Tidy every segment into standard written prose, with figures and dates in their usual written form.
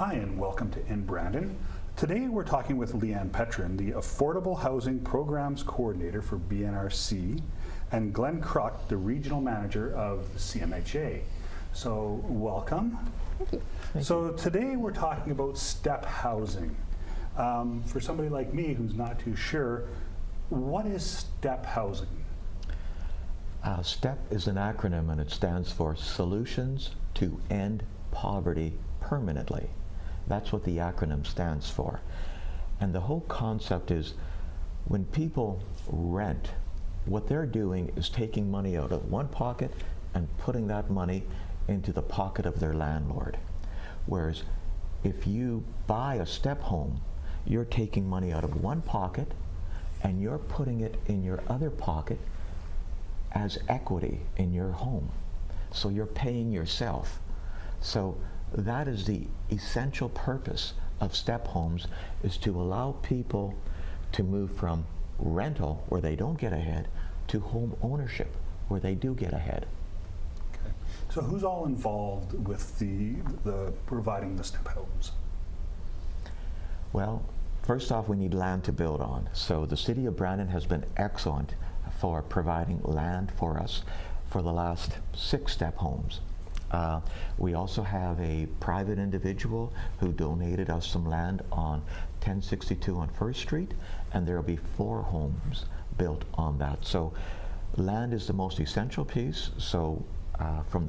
Hi, and welcome to In Brandon. Today we're talking with Leanne Petrin, the Affordable Housing Programs Coordinator for BNRC, and Glenn Kruk, the Regional Manager of the CMHA. So welcome. Thank you. So today we're talking about STEPP Housing. For somebody like me who's not too sure, what is STEPP Housing? STEPP is an acronym, and it stands for Solutions to End Poverty Permanently. That's what the acronym stands for. And the whole concept is when people rent, what they're doing is taking money out of one pocket and putting that money into the pocket of their landlord. Whereas if you buy a STEPP home, you're taking money out of one pocket and you're putting it in your other pocket as equity in your home. So you're paying yourself. So that is the essential purpose of STEPP homes, is to allow people to move from rental, where they don't get ahead, to home ownership, where they do get ahead. Okay. So who's all involved with the providing the STEPP homes? Well, first off, we need land to build on. So the City of Brandon has been excellent for providing land for us for the last 6 STEPP homes. We also have a private individual who donated us some land on 1062 on First Street, and there will be 4 homes built on that. So land is the most essential piece. So from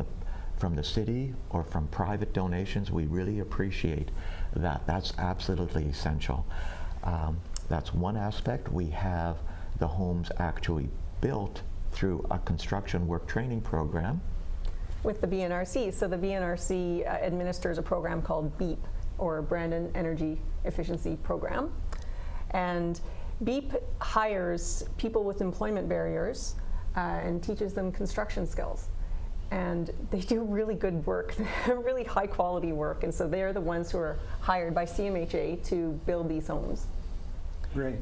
the city or from private donations, we really appreciate that. That's absolutely essential. That's one aspect. We have the homes actually built through a construction work training program With the BNRC. So the BNRC administers a program called BEEP, or Brandon Energy Efficiency Program. And BEEP hires people with employment barriers and teaches them construction skills. And they do really good work, really high quality work. And so they're the ones who are hired by CMHA to build these homes. Great.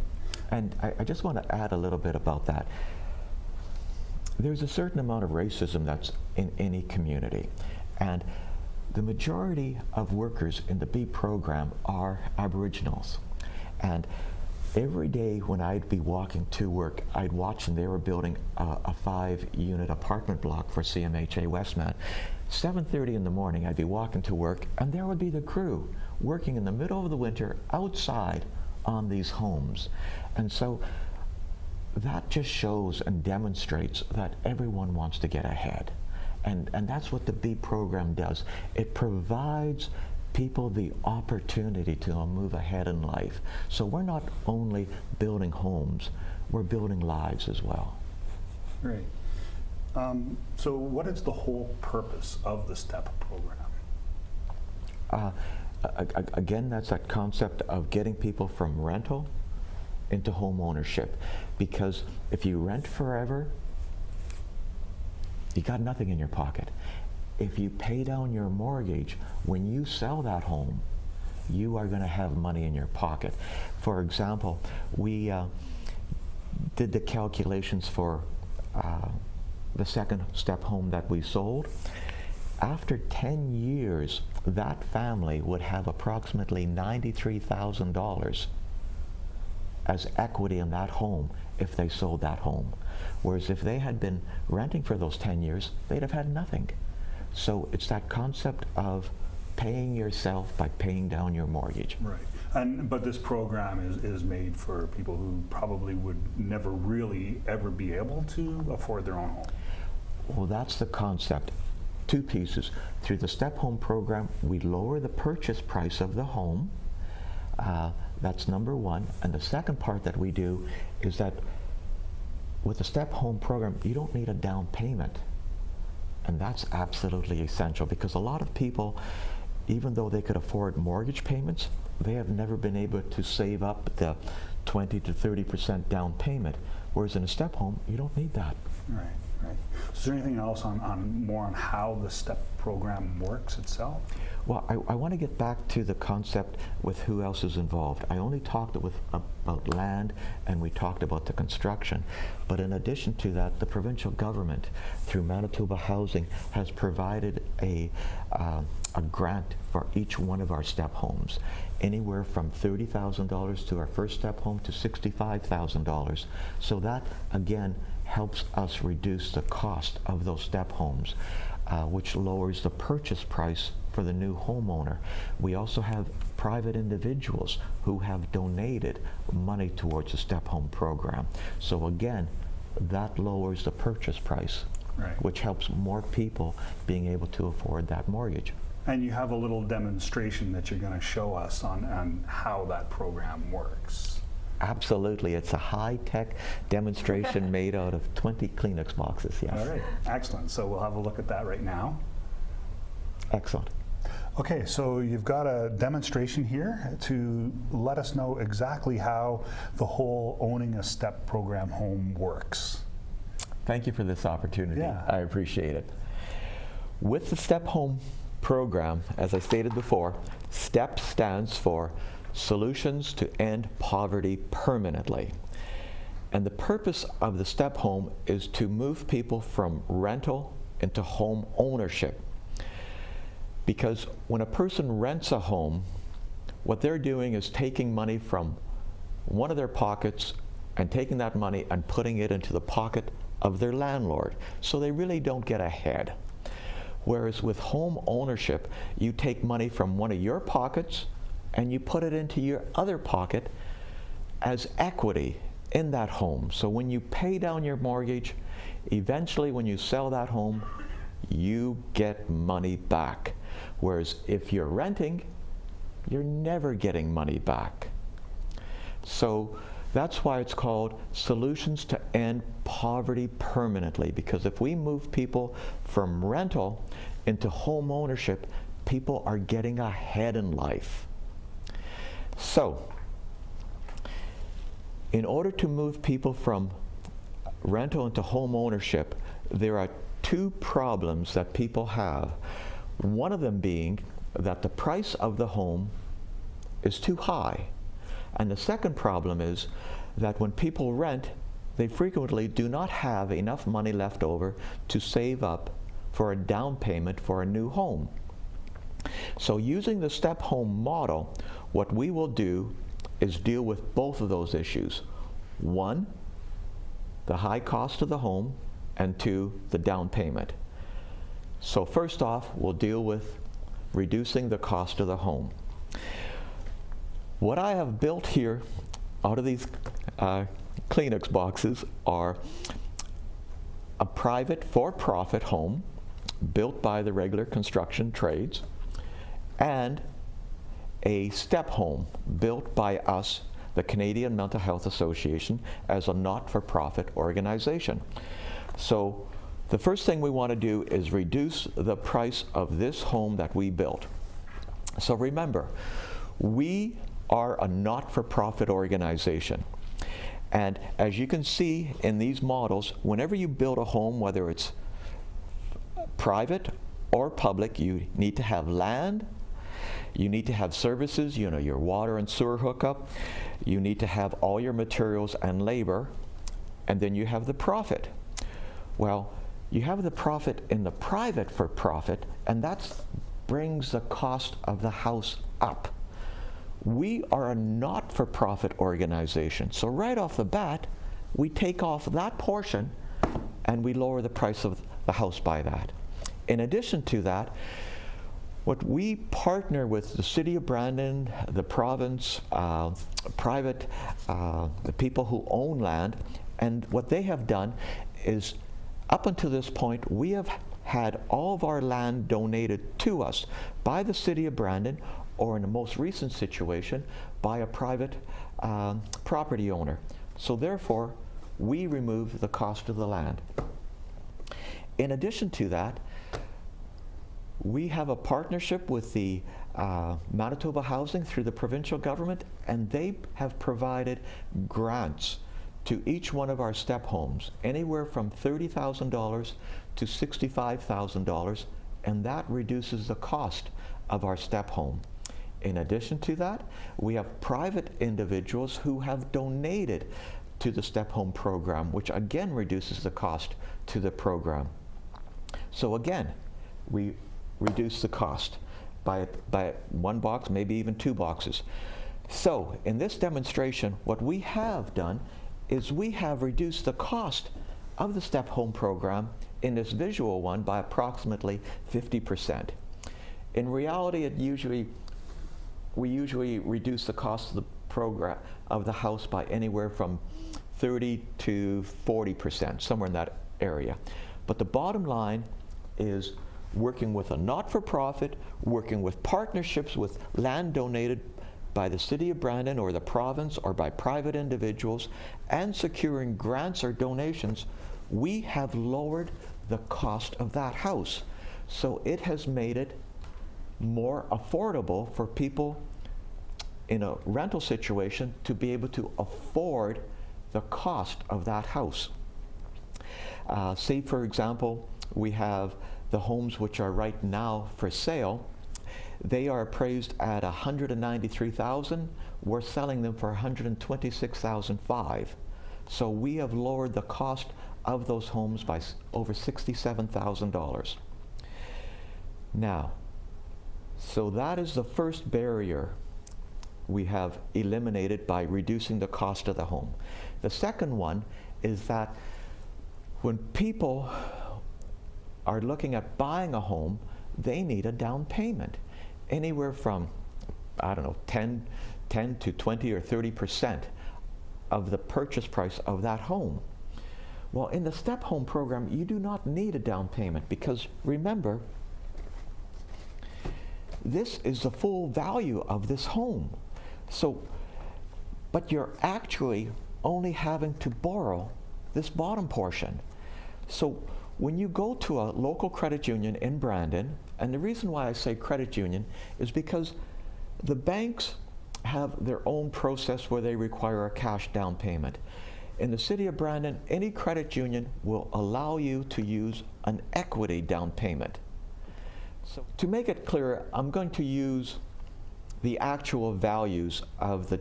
And I just want to add a little bit about that. There's a certain amount of racism that's in any community, and the majority of workers in the BEEP program are Aboriginals. And every day when I'd be walking to work, I'd watch them. They were building a 5-unit apartment block for CMHA Westman. 7:30 in the morning, I'd be walking to work, and there would be the crew working in the middle of the winter outside on these homes. And so that just shows and demonstrates that everyone wants to get ahead. And that's what the BEEP program does. It provides people the opportunity to move ahead in life. So we're not only building homes, we're building lives as well. Great. So what is the whole purpose of the STEPP program? Again, that's that concept of getting people from rental into home ownership, because if you rent forever, you got nothing in your pocket. If you pay down your mortgage, when you sell that home, you are going to have money in your pocket. For example, we did the calculations for the second STEPP home that we sold. After 10 years, that family would have approximately $93,000 as equity in that home if they sold that home. Whereas if they had been renting for those 10 years, they'd have had nothing. So it's that concept of paying yourself by paying down your mortgage. Right. But this program is made for people who probably would never really ever be able to afford their own home. Well, that's the concept. 2 pieces. Through the STEPP Home program, we lower the purchase price of the home. That's number one. And the second part that we do is that with the STEPP Home program, you don't need a down payment. And that's absolutely essential, because a lot of people, even though they could afford mortgage payments, they have never been able to save up the 20 to 30% down payment. Whereas in a STEPP home, you don't need that. Right. Right. Is there anything else more on how the STEPP program works itself? Well, I want to get back to the concept with who else is involved. I only talked about land, and we talked about the construction. But in addition to that, the provincial government, through Manitoba Housing, has provided a a grant for each one of our STEP homes, anywhere from $30,000 to our first STEP home to $65,000. So that, again, helps us reduce the cost of those STEP homes, which lowers the purchase price for the new homeowner. We also have private individuals who have donated money towards the STEP home program. So again, that lowers the purchase price, Right. which helps more people being able to afford that mortgage. And you have a little demonstration that you're going to show us on how that program works. Absolutely. It's a high-tech demonstration made out of 20 Kleenex boxes, yes. All right, excellent. So we'll have a look at that right now. Excellent. Okay, so you've got a demonstration here to let us know exactly how the whole owning a STEP program home works. Thank you for this opportunity. Yeah. I appreciate it. With the STEP Home program, as I stated before, STEP stands for Solutions to End Poverty Permanently. And the purpose of the STEP Home is to move people from rental into home ownership. Because when a person rents a home, what they're doing is taking money from one of their pockets and taking that money and putting it into the pocket of their landlord. So they really don't get ahead. Whereas with home ownership, you take money from one of your pockets and you put it into your other pocket as equity in that home. So when you pay down your mortgage, eventually when you sell that home, you get money back. Whereas if you're renting, you're never getting money back. So that's why it's called Solutions to End Poverty Permanently, because if we move people from rental into home ownership, people are getting ahead in life. So, in order to move people from rental into home ownership, there are two problems that people have. One of them being that the price of the home is too high. And the second problem is that when people rent, they frequently do not have enough money left over to save up for a down payment for a new home. So using the STEP Home model, what we will do is deal with both of those issues. One, the high cost of the home, and two, the down payment. So first off, we'll deal with reducing the cost of the home. What I have built here out of these Kleenex boxes are a private for-profit home built by the regular construction trades and a STEP home built by us, the Canadian Mental Health Association, as a not-for-profit organization. So the first thing we want to do is reduce the price of this home that we built. So remember, we are a not-for-profit organization. And as you can see in these models, whenever you build a home, whether it's private or public, you need to have land, you need to have services, you know, your water and sewer hookup, you need to have all your materials and labor, and then you have the profit. Well, you have the profit in the private for profit, and that brings the cost of the house up. We are a not-for-profit organization, so right off the bat, we take off that portion and we lower the price of the house by that. In addition to that, what we partner with the City of Brandon, the province, private, the people who own land, and what they have done is, up until this point, we have had all of our land donated to us by the City of Brandon, or in the most recent situation, by a private property owner. So therefore, we remove the cost of the land. In addition to that, we have a partnership with the Manitoba Housing through the provincial government, and they have provided grants to each one of our STEP homes, anywhere from $30,000 to $65,000, and that reduces the cost of our STEP home. In addition to that, we have private individuals who have donated to the STEP Home program, which again reduces the cost to the program. So again, we reduce the cost. by one box, maybe even 2 boxes. So in this demonstration, what we have done is we have reduced the cost of the STEP Home program in this visual one by approximately 50%. In reality, we usually reduce the cost of the program of the house by anywhere from 30 to 40%, somewhere in that area. But the bottom line is working with a not-for-profit, working with partnerships with land donated by the City of Brandon or the province or by private individuals, and securing grants or donations, we have lowered the cost of that house. So it has made it more affordable for people in a rental situation to be able to afford the cost of that house. Say, for example, we have the homes which are right now for sale. They are appraised at $193,000. We're selling them for $126,500. So we have lowered the cost of those homes by over $67,000. Now, so that is the first barrier we have eliminated by reducing the cost of the home. The second one is that when people are looking at buying a home, they need a down payment. Anywhere from, I don't know, 10 to 20 or 30% of the purchase price of that home. Well, in the STEP Home program, you do not need a down payment because remember, this is the full value of this home. So, but you're actually only having to borrow this bottom portion. So when you go to a local credit union in Brandon, and the reason why I say credit union is because the banks have their own process where they require a cash down payment. In the City of Brandon, any credit union will allow you to use an equity down payment. So to make it clear, I'm going to use the actual values of the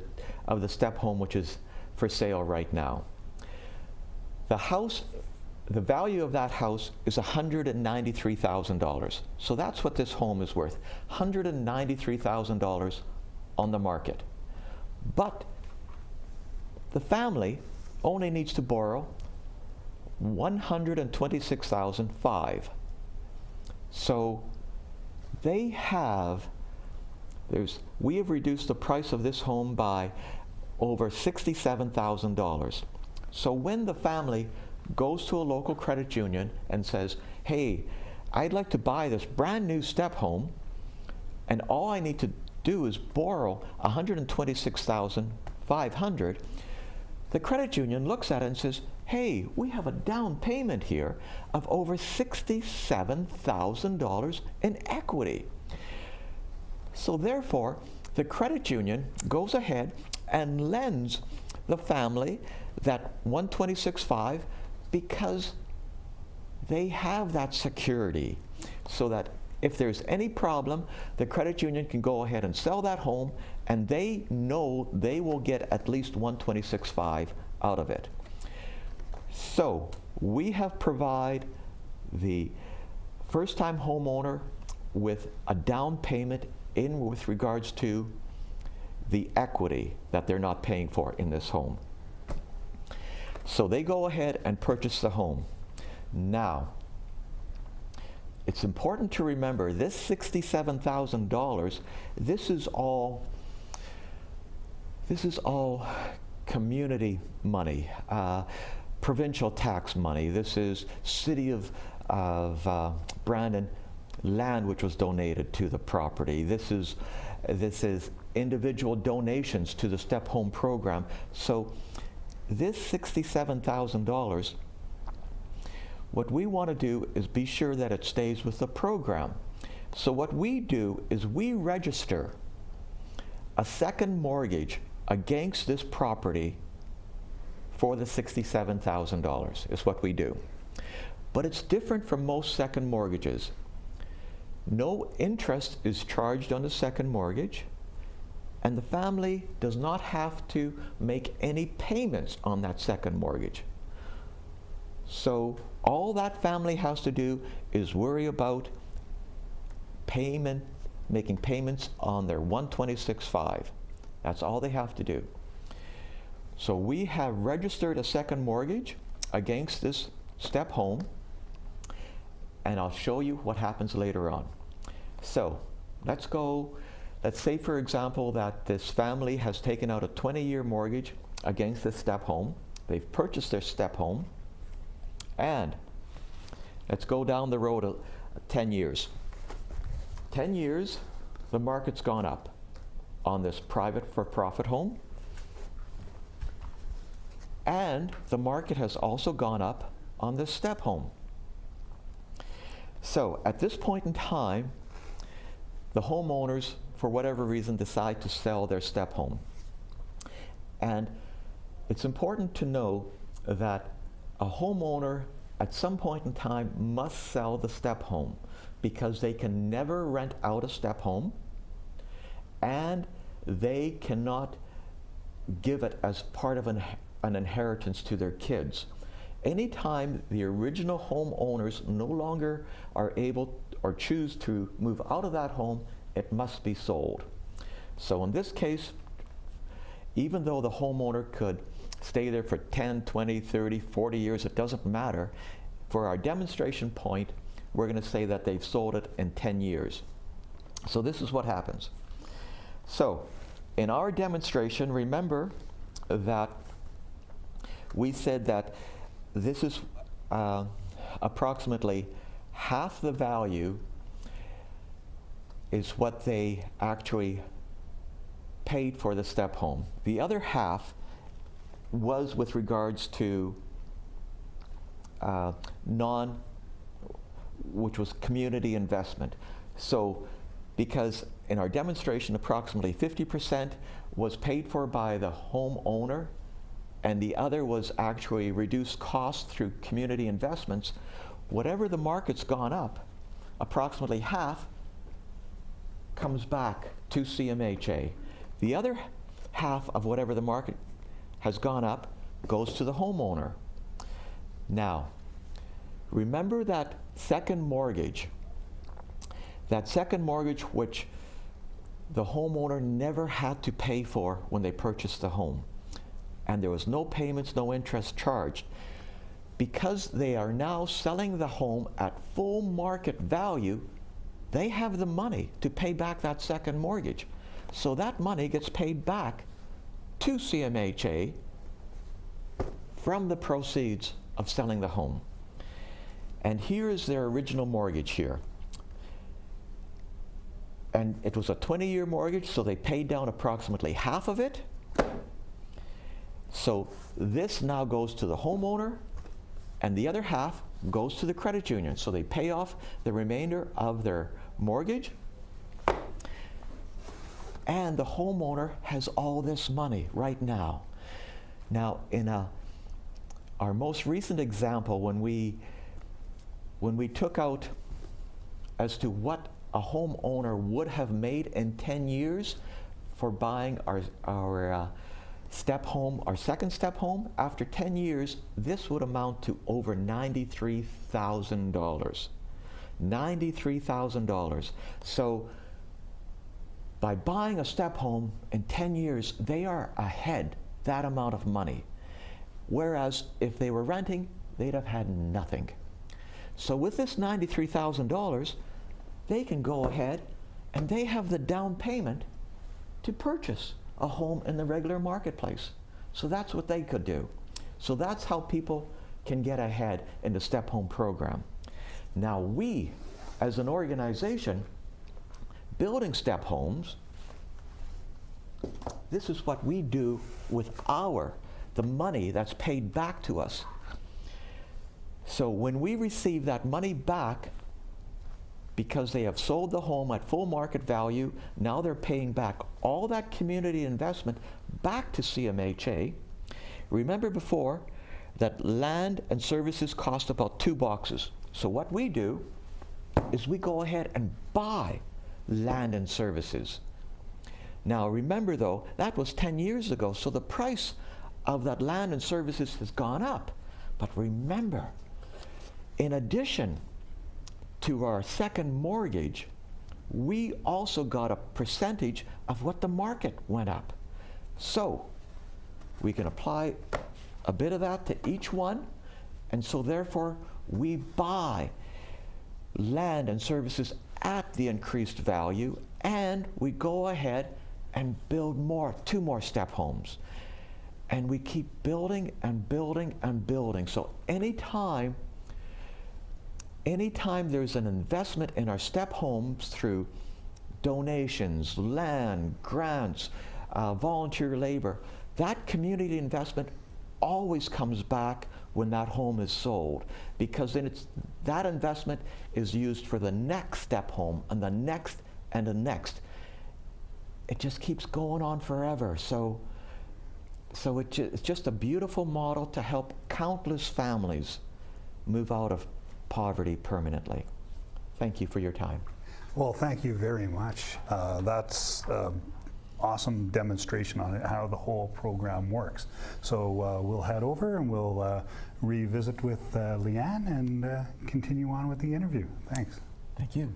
STEP home which is for sale right now. The house, the value of that house is $193,000. So that's what this home is worth, $193,000 on the market. But the family only needs to borrow $126,500. So they have, we have reduced the price of this home by over $67,000. So when the family goes to a local credit union and says, hey, I'd like to buy this brand new STEP home, and all I need to do is borrow $126,500, the credit union looks at it and says, hey, we have a down payment here of over $67,000 in equity. So therefore, the credit union goes ahead and lends the family that $126,500 because they have that security, so that if there's any problem, the credit union can go ahead and sell that home, and they know they will get at least $126,500 out of it. So we have provided the first-time homeowner with a down payment with regards to the equity that they're not paying for in this home. So they go ahead and purchase the home. Now, it's important to remember this $67,000, this is all community money, provincial tax money. This is City of Brandon land which was donated to the property. This is individual donations to the STEP Home program. So this $67,000, what we want to do is be sure that it stays with the program. So what we do is we register a second mortgage against this property for the $67,000 is what we do. But it's different from most second mortgages. No interest is charged on the second mortgage, and the family does not have to make any payments on that second mortgage. So all that family has to do is worry about payment making payments on their 126.5. That's all they have to do. So we have registered a second mortgage against this STEPP home, and I'll show you what happens later on. So let's say for example that this family has taken out a 20-year mortgage against this STEPP home. They've purchased their STEPP home, and let's go down the road 10 years. 10 years, the market's gone up on this private for-profit home, and the market has also gone up on this STEPP home. So at this point in time, the homeowners, for whatever reason, decide to sell their STEPP home. And it's important to know that a homeowner at some point in time must sell the STEPP home, because they can never rent out a STEPP home, and they cannot give it as part of an inheritance to their kids. Anytime the original homeowners no longer are able or choose to move out of that home, it must be sold. So in this case, even though the homeowner could stay there for 10, 20, 30, 40 years, it doesn't matter. For our demonstration point, we're going to say that they've sold it in 10 years. So this is what happens. So in our demonstration, remember that we said that this is approximately half the value is what they actually paid for the STEPP home. The other half was with regards to which was community investment. So because in our demonstration approximately 50% was paid for by the homeowner, and the other was actually reduced cost through community investments, whatever the market's gone up, approximately half comes back to CMHA. The other half of whatever the market has gone up goes to the homeowner. Now, remember that second mortgage which the homeowner never had to pay for when they purchased the home. And there was no payments, no interest charged. Because they are now selling the home at full market value, they have the money to pay back that second mortgage. So that money gets paid back to CMHA from the proceeds of selling the home. And here is their original mortgage here. And it was a 20-year mortgage, so they paid down approximately half of it. So this now goes to the homeowner, and the other half goes to the credit union. So they pay off the remainder of their mortgage, and the homeowner has all this money right now. Now, in our most recent example, when we took out as to what a homeowner would have made in 10 years for buying our STEPP home, our second STEPP home, after 10 years, this would amount to over $93,000. $93,000. So by buying a STEPP home in 10 years, they are ahead that amount of money. Whereas if they were renting, they'd have had nothing. So with this $93,000, they can go ahead and they have the down payment to purchase a home in the regular marketplace. So that's what they could do. So that's how people can get ahead in the STEPP Home program. Now we, as an organization, building STEPP homes, this is what we do with the money that's paid back to us. So when we receive that money back, because they have sold the home at full market value, now they're paying back all that community investment back to CMHA. Remember before that land and services cost about $2. So what we do is we go ahead and buy land and services. Now remember though, that was 10 years ago, so the price of that land and services has gone up. But remember, in addition to our second mortgage, we also got a percentage of what the market went up. So we can apply a bit of that to each one, and so therefore we buy land and services at the increased value, and we go ahead and build two more STEPP homes. And we keep building and building and building. So anytime there's an investment in our STEPP homes through donations, land, grants, volunteer labor, that community investment always comes back when that home is sold, because then that investment is used for the next STEPP home and the next and the next. It just keeps going on forever. So it's just a beautiful model to help countless families move out of poverty permanently. Thank you for your time. Well, thank you very much. That's awesome demonstration on how the whole program works. So we'll head over and we'll revisit with Leanne and continue on with the interview. Thanks. Thank you.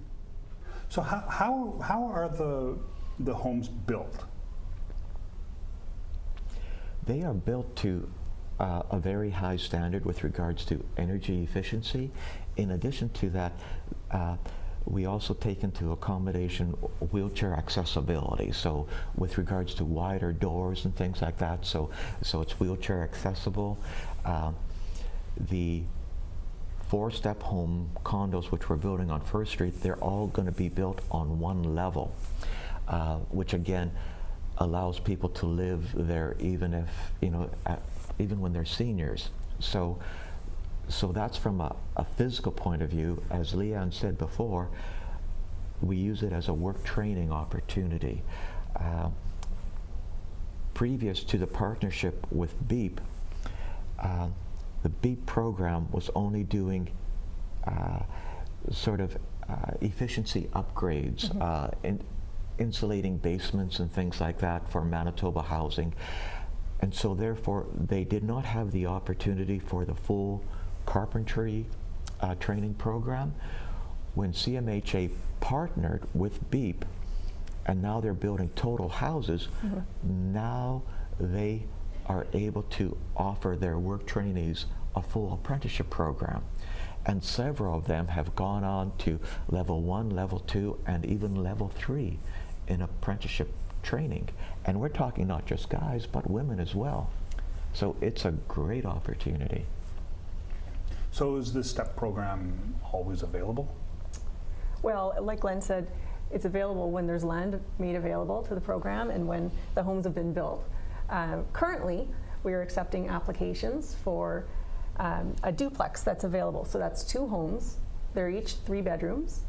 So how are the homes built? They are built to a very high standard with regards to energy efficiency. In addition to that, we also take into accommodation wheelchair accessibility. So with regards to wider doors and things like that, so it's wheelchair accessible. The 4 STEPP home condos which we're building on First Street, they're all going to be built on one level, which again allows people to live there even if, even when they're seniors. So that's from a physical point of view. As Leanne said before, we use it as a work training opportunity. Previous to the partnership with BEEP, the BEEP program was only doing efficiency upgrades, insulating basements and things like that for Manitoba housing. And so therefore they did not have the opportunity for the full carpentry training program. When CMHA partnered with BEEP, and now they're building total houses, now they are able to offer their work trainees a full apprenticeship program. And several of them have gone on to level 1, level 2, and even level 3 in apprenticeship training. And we're talking not just guys, but women as well. So it's a great opportunity. So is this STEPP program always available? Well, like Glenn said, it's available when there's land made available to the program and when the homes have been built. Currently, we are accepting applications for a duplex that's available. So that's 2 homes. They're each 3 bedrooms.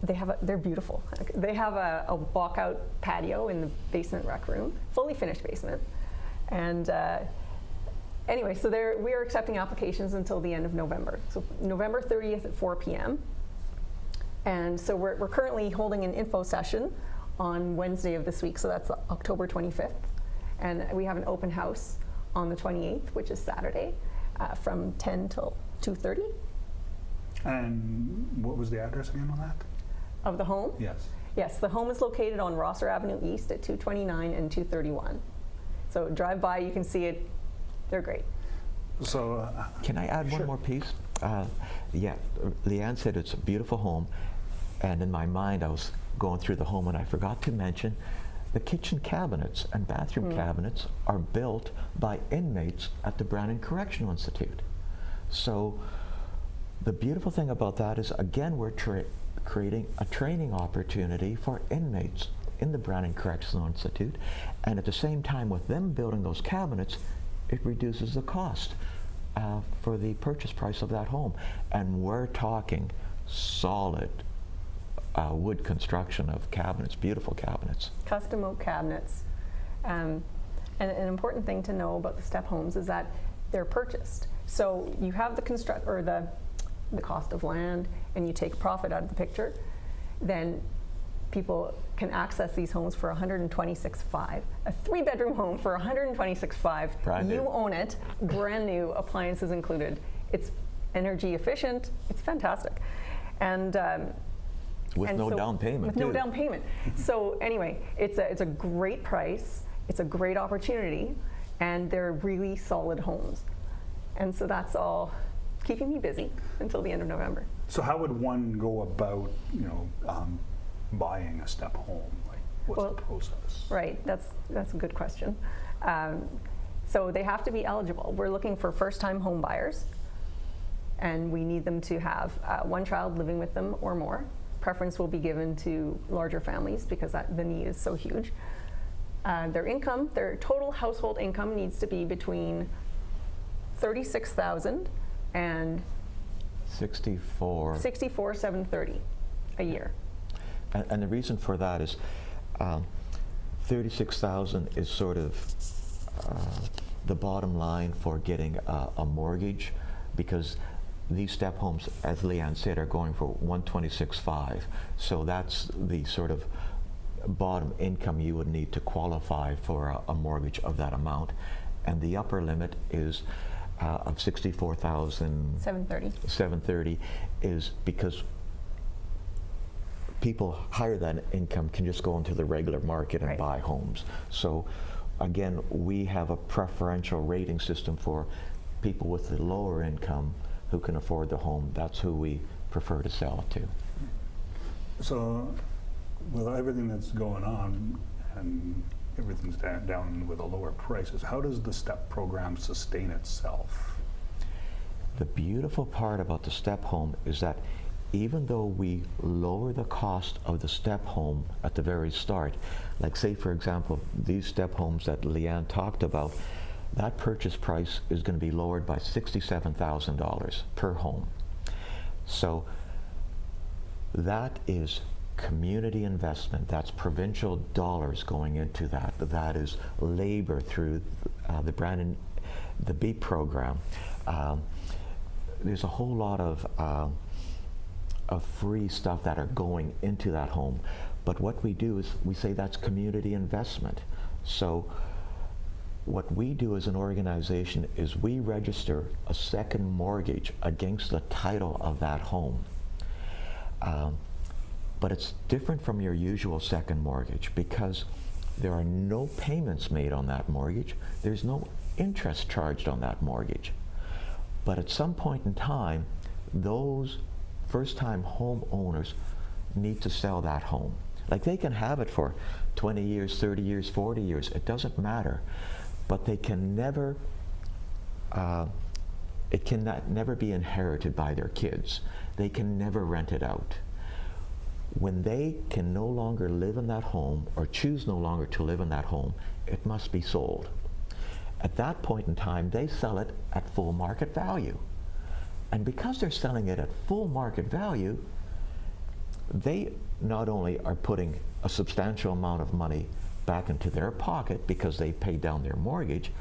They're beautiful. They have a walkout patio in the basement rec room, fully finished basement. And anyway, so we are accepting applications until the end of November. So November 30th at 4 p.m. And so we're currently holding an info session on Wednesday of this week, so that's October 25th. And we have an open house on the 28th, which is Saturday, from 10 till 2:30. And what was the address again on that? Of the home? Yes. Yes, the home is located on Rosser Avenue East at 229 and 231. So drive by, you can see it. They're great. So can I add sure. one more piece? Yeah, Leanne said it's a beautiful home, and in my mind I was going through the home and I forgot to mention the kitchen cabinets and bathroom cabinets are built by inmates at the Brandon Correctional Institute. So the beautiful thing about that is, again, we're creating a training opportunity for inmates in the Brandon Correctional Institute, and at the same time with them building those cabinets, it reduces the cost for the purchase price of that home. And we're talking solid wood construction of cabinets, beautiful cabinets. Custom oak cabinets. And an important thing to know about the STEPP homes is that they're purchased. So you have the cost of land, and you take profit out of the picture, then people can access these homes for $126,500. A 3-bedroom home for $126,500. Brand new. You own it, brand new, appliances included. It's energy efficient. It's fantastic. And With And no so- down payment, With no too. down payment. So anyway, it's a great price, it's a great opportunity, and they're really solid homes. And so that's all keeping me busy until the end of November. So how would one go about, buying a STEP home? Like, what's Well, the process? Right, that's a good question. So they have to be eligible. We're looking for first-time home buyers, and we need them to have one child living with them or more. Preference will be given to larger families because the need is so huge. Their total household income needs to be between $36,000 and 64. $64,730 a year. And the reason for that is 36,000 is sort of the bottom line for getting a mortgage, because these STEP homes, as Leanne said, are going for 126.5. So that's the sort of bottom income you would need to qualify for a mortgage of that amount. And the upper limit is of 64,730 $730. is because people higher than income can just go into the regular market and Right. buy homes. So again, we have a preferential rating system for people with the lower income who can afford the home. That's who we prefer to sell it to. So, with everything that's going on and everything's down with the lower prices, how does the STEP program sustain itself? The beautiful part about the STEP home is that even though we lower the cost of the STEP home at the very start, like say for example, these STEP homes that Leanne talked about, that purchase price is going to be lowered by $67,000 per home. So that is community investment. That's provincial dollars going into that. That is labor through the BEEP program. There's a whole lot of free stuff that are going into that home. But what we do is we say that's community investment. So what we do as an organization is we register a second mortgage against the title of that home. But it's different from your usual second mortgage because there are no payments made on that mortgage. There's no interest charged on that mortgage. But at some point in time, those first-time homeowners need to sell that home. Like they can have it for 20 years, 30 years, 40 years, it doesn't matter. But they can never, it cannot never be inherited by their kids. They can never rent it out. When they can no longer live in that home or choose no longer to live in that home, it must be sold. At that point in time, they sell it at full market value. And because they're selling it at full market value, they not only are putting a substantial amount of money back into their pocket because they paid down their mortgage,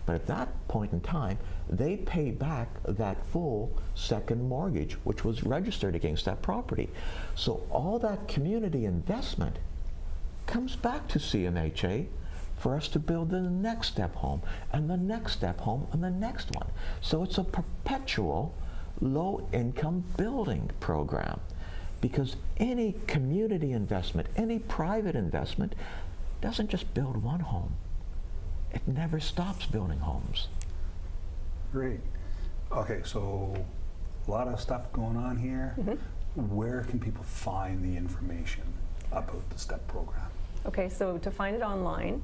but at that point in time, they pay back that full second mortgage, which was registered against that property. So all that community investment comes back to CMHA for us to build the next STEP home and the next STEP home and the next one. So it's a perpetual low-income building program, because any community investment, any private investment doesn't just build one home. It never stops building homes. Great. Okay, so a lot of stuff going on here. Where can people find the information about the STEP program? Okay, so to find it online,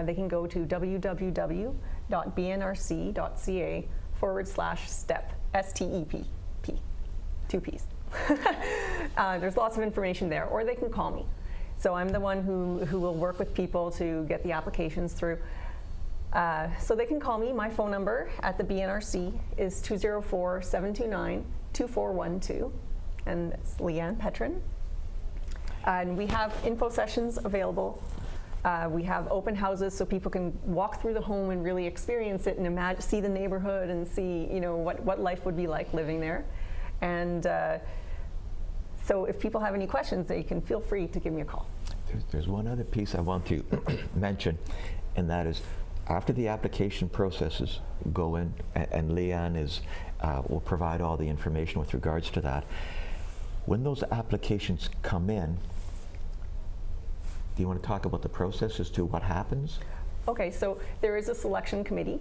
they can go to www.bnrc.ca/STEP, STEP, two P's. There's lots of information there, or they can call me. So I'm the one who will work with people to get the applications through. So they can call me. My phone number at the BNRC is 204-729-2412, and it's Leanne Petrin. And we have info sessions available. We have open houses so people can walk through the home and really experience it and imagine, see the neighborhood and see, what life would be like living there. And so if people have any questions, they can feel free to give me a call. There's one other piece I want to mention, and that is after the application processes go in, and Leanne will provide all the information with regards to that, when those applications come in, do you want to talk about the process as to what happens? Okay, so there is a selection committee.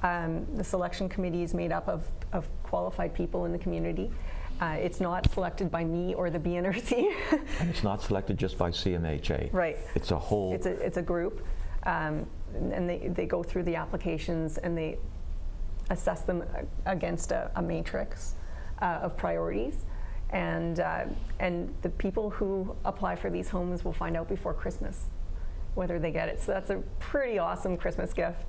The selection committee is made up of qualified people in the community. It's not selected by me or the BNRC. And it's not selected just by CMHA. Right. It's a whole... It's a group, and they go through the applications and they assess them against a matrix of priorities. And the people who apply for these homes will find out before Christmas whether they get it. So that's a pretty awesome Christmas gift.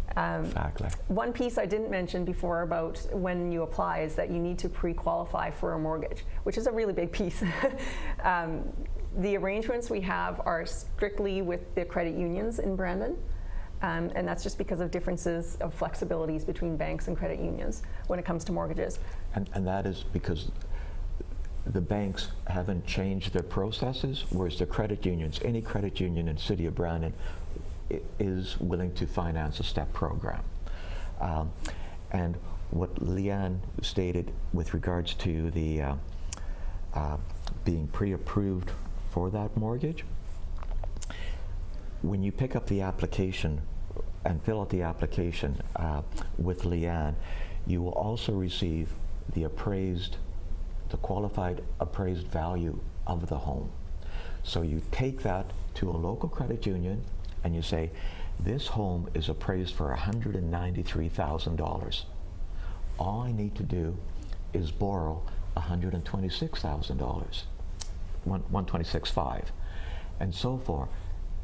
Exactly. One piece I didn't mention before about when you apply is that you need to pre-qualify for a mortgage, which is a really big piece. The arrangements we have are strictly with the credit unions in Brandon, and that's just because of differences of flexibilities between banks and credit unions when it comes to mortgages. And that is because the banks haven't changed their processes, whereas the credit unions, any credit union in the city of Brandon is willing to finance a STEPP program. And what Leanne stated with regards to the being pre-approved for that mortgage, when you pick up the application and fill out the application with Leanne, you will also receive the qualified appraised value of the home. So you take that to a local credit union and you say, this home is appraised for $193,000. All I need to do is borrow $126,000, $126,500, and so forth.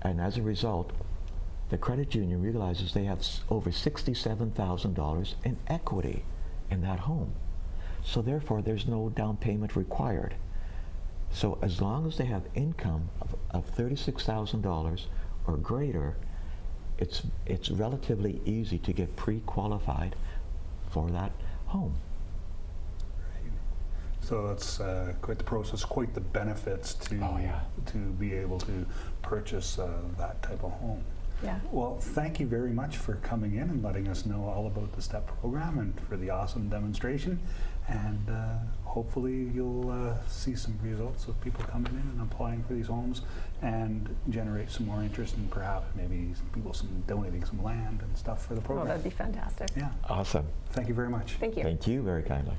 And as a result, the credit union realizes they have over $67,000 in equity in that home. So therefore, there's no down payment required. So as long as they have income of $36,000 or greater, it's relatively easy to get pre-qualified for that home. Right. So it's quite the process, quite the benefits to to be able to purchase that type of home. Yeah. Well, thank you very much for coming in and letting us know all about the STEPP program and for the awesome demonstration. And hopefully you'll see some results of people coming in and applying for these homes and generate some more interest and perhaps maybe people donating some land and stuff for the Oh, program. that'd be fantastic. Yeah. Awesome. Thank you very much. Thank you. Thank you very kindly.